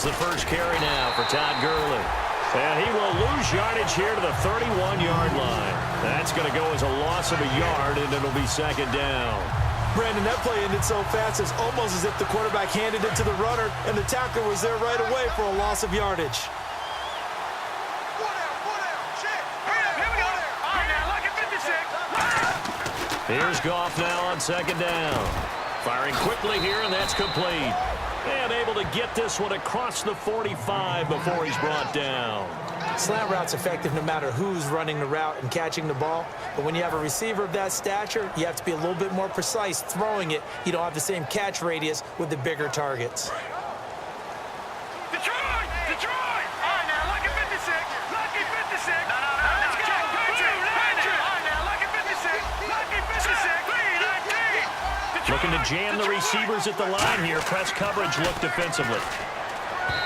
has the first carry now for Todd Gurley. And he will lose yardage here to the 31-yard line. That's going to go as a loss of a yard, and it'll be second down. Brandon, that play ended so fast, it's almost as if the quarterback handed it to the runner, and the tackler was there right away for a loss of yardage. Here's Goff now on second down. Firing quickly here, and that's complete. And able to get this one across the 45 before he's brought down. Slant route's effective no matter who's running the route and catching the ball. But when you have a receiver of that stature, you have to be a little bit more precise throwing it. You don't have the same catch radius with the bigger targets. Looking to jam the receivers at the line here. Press coverage look defensively.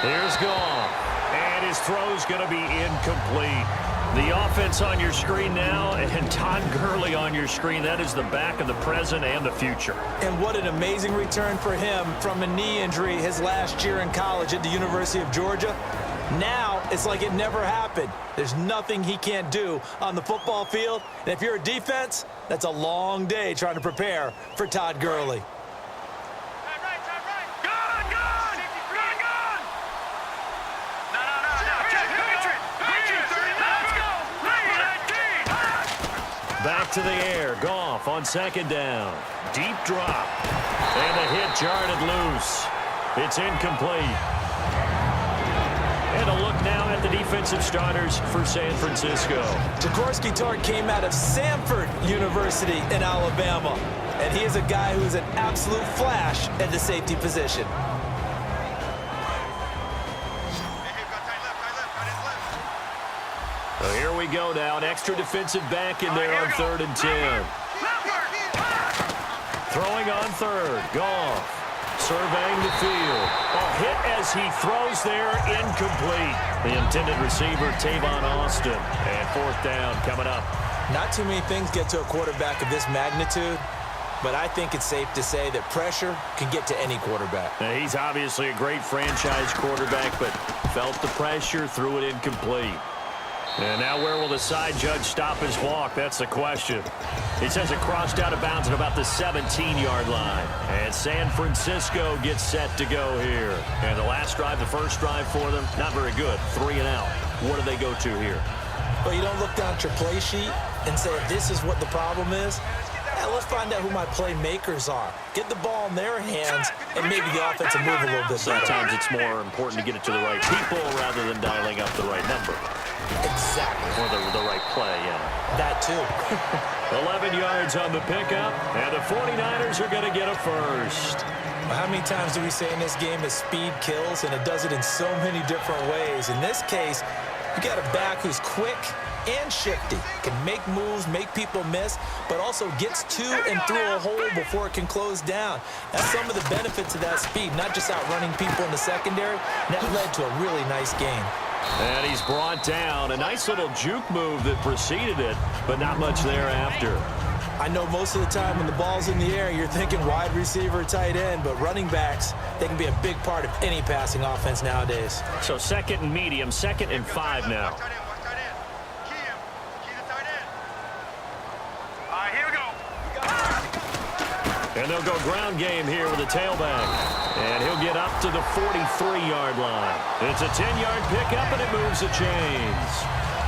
Here's Goff. And his throw's going to be incomplete. The offense on your screen now, and Todd Gurley on your screen. That is the back of the present and the future. And what an amazing return for him from a knee injury his last year in college at the University of Georgia. Now, it's like it never happened. There's nothing he can't do on the football field. And if you're a defense, that's a long day trying to prepare for Todd Gurley. Back to the air. Goff on second down. Deep drop. And the hit jarred loose. It's incomplete. And a look now at the defensive starters for San Francisco. Jaworski Tartt came out of Samford University in Alabama. And he is a guy who is an absolute flash at the safety position. So here we go now. An extra defensive back in there on 3rd and 10. Throwing on third. Goff. Surveying the field. A hit as he throws there, incomplete. The intended receiver, Tavon Austin. And 4th down coming up. Not too many things get to a quarterback of this magnitude, but I think it's safe to say that pressure can get to any quarterback. Now, he's obviously a great franchise quarterback, but felt the pressure, threw it incomplete. And now where will the side judge stop his walk? That's the question. He says it crossed out of bounds at about the 17-yard line. And San Francisco gets set to go here. And the last drive, the first drive for them, not very good. 3 and out. What do they go to here? Well, you don't look down at your play sheet and say, this is what the problem is. Yeah, let's find out who my playmakers are. Get the ball in their hands, and maybe the offense will move a little bit better. Sometimes it's more important to get it to the right people rather than dialing up the right number. Exactly. Or the right play, yeah. That too. 11 yards on the pickup, and the 49ers are going to get a first. Well, how many times do we say in this game that speed kills, and it does it in so many different ways? In this case, you got a back who's quick and shifty, can make moves, make people miss, but also gets to and through a hole before it can close down. That's some of the benefits of that speed, not just outrunning people in the secondary. And that led to a really nice game. And he's brought down. A nice little juke move that preceded it, but not much thereafter. I know most of the time when the ball's in the air, you're thinking wide receiver, tight end, but running backs, they can be a big part of any passing offense nowadays. So 2nd and medium, 2nd and 5 now. And they'll go ground game here with a tailback. And he'll get up to the 43-yard line. It's a 10-yard pickup, and it moves the chains.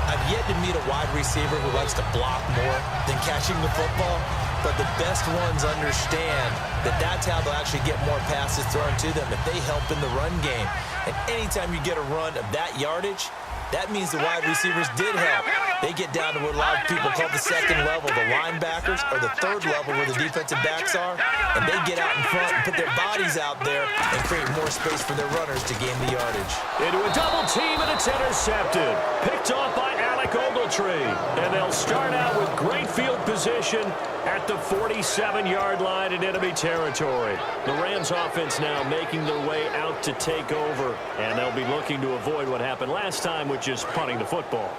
I've yet to meet a wide receiver who likes to block more than catching the football, but the best ones understand that that's how they'll actually get more passes thrown to them if they help in the run game. And anytime you get a run of that yardage, that means the wide receivers did help. They get down to what a lot of people call the 2nd level, the linebackers, or the 3rd level where the defensive backs are, and they get out in front and put their bodies out there and create more space for their runners to gain the yardage. Into a double team, and it's intercepted. Picked off by Alec Ogletree. And they'll start out with great field position at the 47-yard line in enemy territory. The Rams offense now making their way out to take over, and they'll be looking to avoid what happened last time, which is punting the football.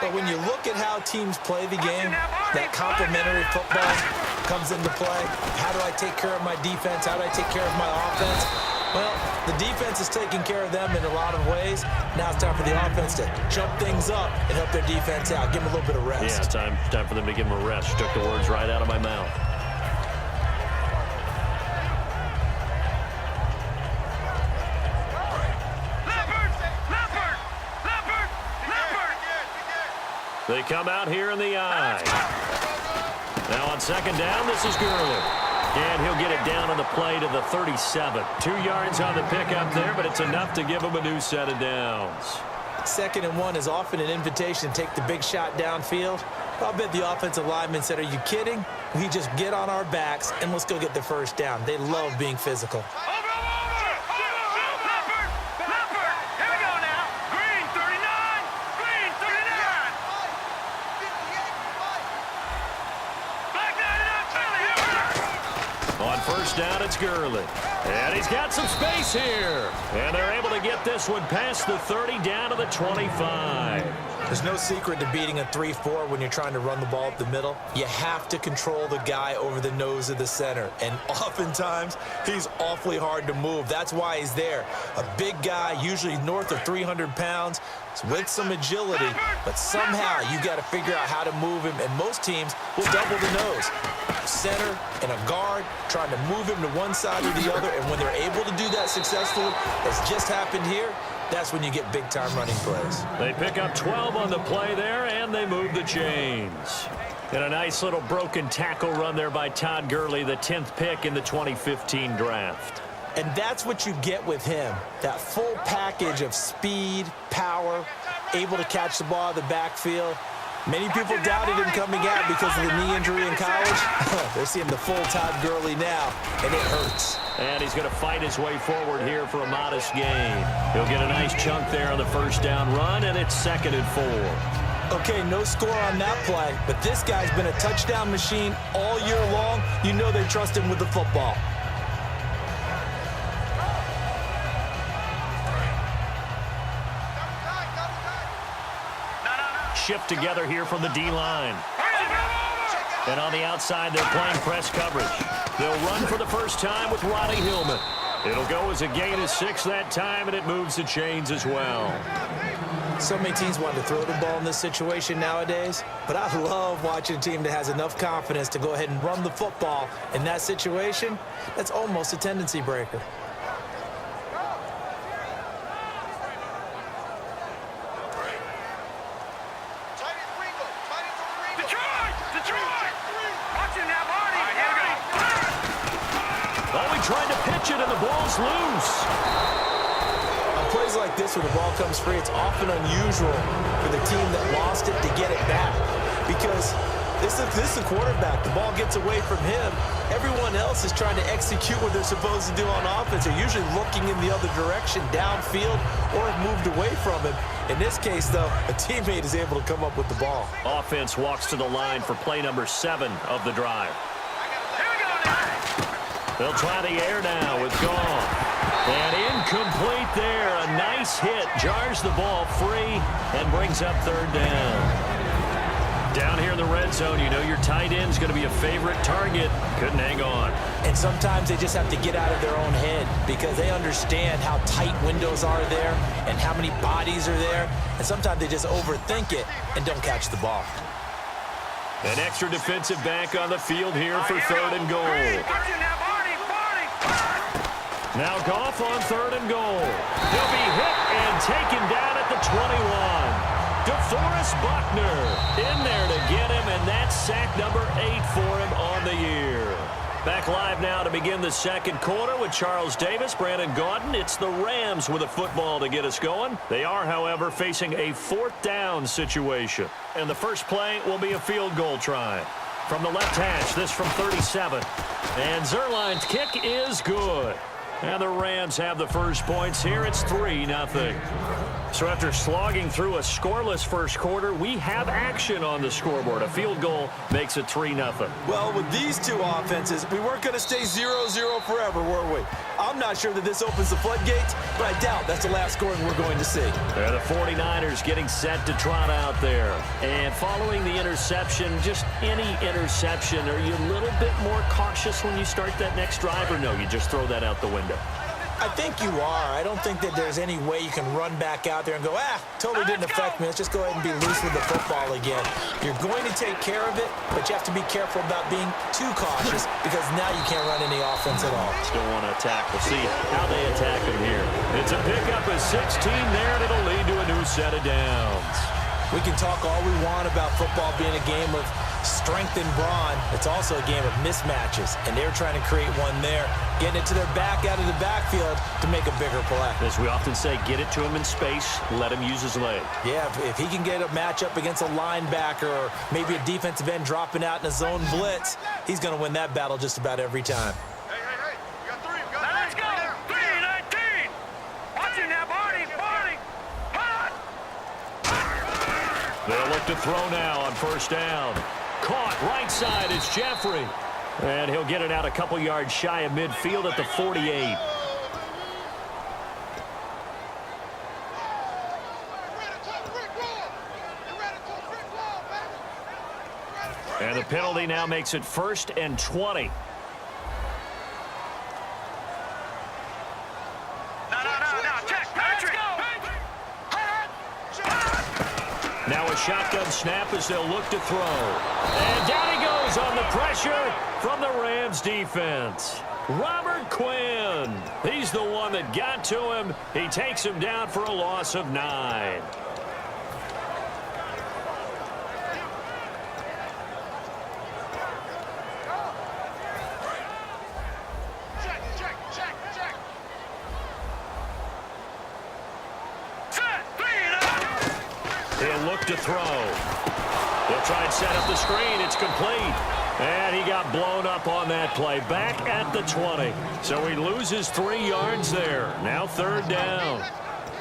But when you look at how teams play the game, that complementary football comes into play. How do I take care of my defense? How do I take care of my offense? Well, the defense is taking care of them in a lot of ways. Now it's time for the offense to jump things up and help their defense out. Give them a little bit of rest. Yeah, time for them to give them a rest. You took the words right out of my mouth. They come out here in the eye. Now on second down, this is Gurley. And he'll get it down on the play to the 37. 2 yards on the pickup there, but it's enough to give him a new set of downs. 2nd and 1 is often an invitation to take the big shot downfield. I'll bet the offensive lineman said, are you kidding? We just get on our backs and let's go get the first down. They love being physical. First down, it's Gurley. And he's got some space here. And they're able to get this one past the 30 down to the 25. There's no secret to beating a 3-4 when you're trying to run the ball up the middle. You have to control the guy over the nose of the center. And oftentimes, he's awfully hard to move. That's why he's there. A big guy, usually north of 300 pounds, with some agility. But somehow, you got to figure out how to move him. And most teams will double the nose. Center and a guard trying to move him to one side or the other. And when they're able to do that successfully, as just happened here, that's when you get big-time running plays. They pick up 12 on the play there, and they move the chains. And a nice little broken tackle run there by Todd Gurley, the 10th pick in the 2015 draft. And that's what you get with him, that full package of speed, power, able to catch the ball out of the backfield. Many people doubted him coming out because of the knee injury in college. They're seeing the full Todd Gurley now, and it hurts. And he's going to fight his way forward here for a modest gain. He'll get a nice chunk there on the first down run, and it's 2nd and 4. Okay, no score on that play, but this guy's been a touchdown machine all year long. You know they trust him with the football. Shift together here from the D-line. And on the outside, they're playing press coverage. They'll run for the first time with Ronnie Hillman. It'll go as a gain of 6 that time, and it moves the chains as well. So many teams want to throw the ball in this situation nowadays, but I love watching a team that has enough confidence to go ahead and run the football in that situation. That's almost a tendency breaker. Trying to pitch it, and the ball's loose. On plays like this where the ball comes free, it's often unusual for the team that lost it to get it back. Because this is the quarterback. The ball gets away from him. Everyone else is trying to execute what they're supposed to do on offense. They're usually looking in the other direction, downfield, or have moved away from him. In this case, though, a teammate is able to come up with the ball. Offense walks to the line for play number 7 of the drive. They'll try the air now with Goff. And incomplete there. A nice hit. Jars the ball free and brings up 3rd down. Down here in the red zone, you know your tight end's going to be a favorite target. Couldn't hang on. And sometimes they just have to get out of their own head because they understand how tight windows are there and how many bodies are there. And sometimes they just overthink it and don't catch the ball. An extra defensive back on the field here for 3rd and goal. Now Goff on 3rd and goal. He'll be hit and taken down at the 21. DeForest Buckner in there to get him, and that's sack number 8 for him on the year. Back live now to begin the 2nd quarter with Charles Davis, Brandon Gaudin. It's the Rams with a football to get us going. They are, however, facing a 4th down situation. And the first play will be a field goal try. From the left hash, this from 37. And Zerline's kick is good. And the Rams have the first points here. It's 3-0. So after slogging through a scoreless first quarter, we have action on the scoreboard. A field goal makes it 3-0. Well, with these two offenses, we weren't going to stay 0-0 forever, were we? I'm not sure that this opens the floodgates, but I doubt that's the last scoring we're going to see. The 49ers getting set to trot out there. And following the interception, just any interception, are you a little bit more cautious when you start that next drive, or no, you just throw that out the window? I think you are. I don't think that there's any way you can run back out there and go, totally didn't affect me. Let's just go ahead and be loose with the football again. You're going to take care of it, but you have to be careful about being too cautious because now you can't run any offense at all. Still want to attack. We'll see how they attack him here. It's a pickup of 16 there, and it'll lead to a new set of downs. We can talk all we want about football being a game of strength and brawn. It's also a game of mismatches, and they're trying to create one there, getting it to their back out of the backfield to make a bigger play. As we often say, get it to him in space, let him use his leg. Yeah, if he can get a matchup against a linebacker or maybe a defensive end dropping out in a zone blitz, he's going to win that battle just about every time. Hey, you got three. Let's go. 3-19. Watching now, Barney. They'll look to throw now on first down. Caught right side, it's Jeffrey. And he'll get it out a couple yards shy of midfield at the 48. And the penalty now makes it 1st and 20. Now a shotgun snap as they'll look to throw. And down he goes on the pressure from the Rams defense. Robert Quinn. He's the one that got to him. He takes him down for a loss of 9. He'll look to throw. He'll try and set up the screen. It's complete. And he got blown up on that play. Back at the 20. So he loses 3 yards there. Now 3rd down.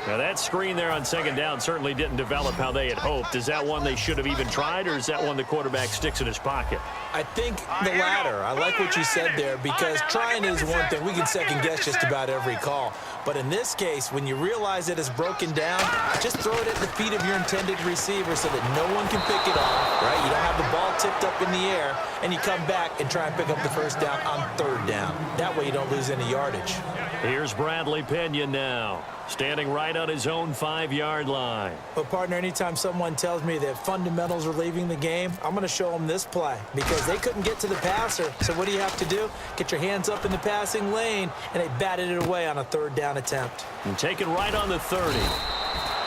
Now that screen there on 2nd down certainly didn't develop how they had hoped. Is that one they should have even tried, or is that one the quarterback sticks in his pocket? I think the latter. I like what you said there, because trying is one thing. We can second guess just about every call. But in this case, when you realize that it's broken down, just throw it at the feet of your intended receiver so that no one can pick it off, right? You don't have the ball tipped up in the air, and you come back and try and pick up the first down on 3rd down. That way you don't lose any yardage. Here's Bradley Pinion now, standing right on his own 5-yard line. But, partner, anytime someone tells me that fundamentals are leaving the game, I'm going to show them this play, because they couldn't get to the passer. So what do you have to do? Get your hands up in the passing lane, and they batted it away on a 3rd down attempt. And taken right on the 30.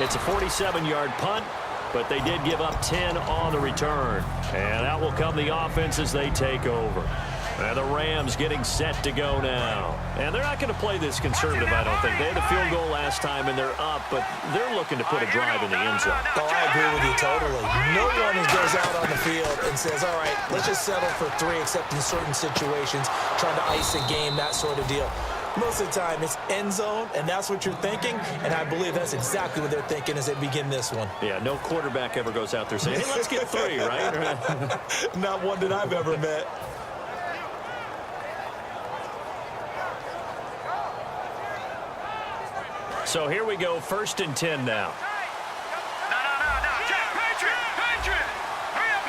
It's a 47-yard punt, but they did give up 10 on the return. And out will come the offense as they take over. And the Rams getting set to go now. And they're not going to play this conservative, I don't think. They had a field goal last time, and they're up, but they're looking to put a drive in the end zone. Oh, I agree with you totally. No one goes out on the field and says, all right, let's just settle for 3, except in certain situations, trying to ice a game, that sort of deal. Most of the time, it's end zone, and that's what you're thinking, and I believe that's exactly what they're thinking as they begin this one. Yeah, no quarterback ever goes out there saying, hey, let's get 3, right? Not one that I've ever met. So here we go, 1st and 10 now. No. Jack, Patriot. Hurry up.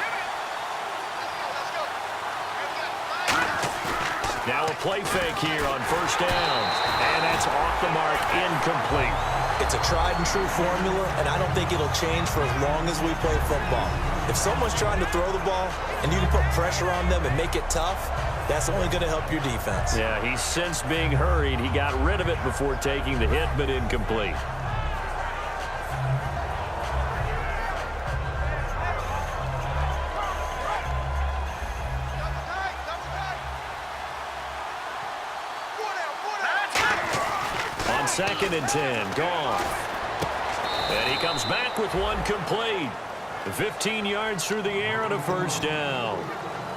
Now a play fake here on 1st down. And that's off the mark, incomplete. It's a tried and true formula, and I don't think it'll change for as long as we play football. If someone's trying to throw the ball and you can put pressure on them and make it tough, that's only going to help your defense. Yeah, he's since being hurried. He got rid of it before taking the hit, but incomplete. On 2nd and 10, Goff. And he comes back with one complete. 15 yards through the air on a 1st down.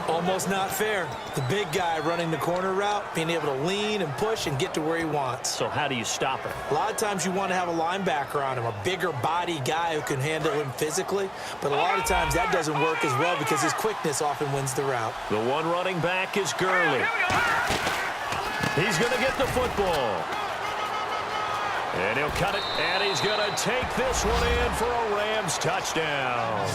Almost not fair. The big guy running the corner route, being able to lean and push and get to where he wants. So how do you stop it? A lot of times you want to have a linebacker on him, a bigger body guy who can handle him physically. But a lot of times that doesn't work as well because his quickness often wins the route. The one running back is Gurley. He's going to get the football. And he'll cut it, and he's going to take this one in for a Rams touchdown.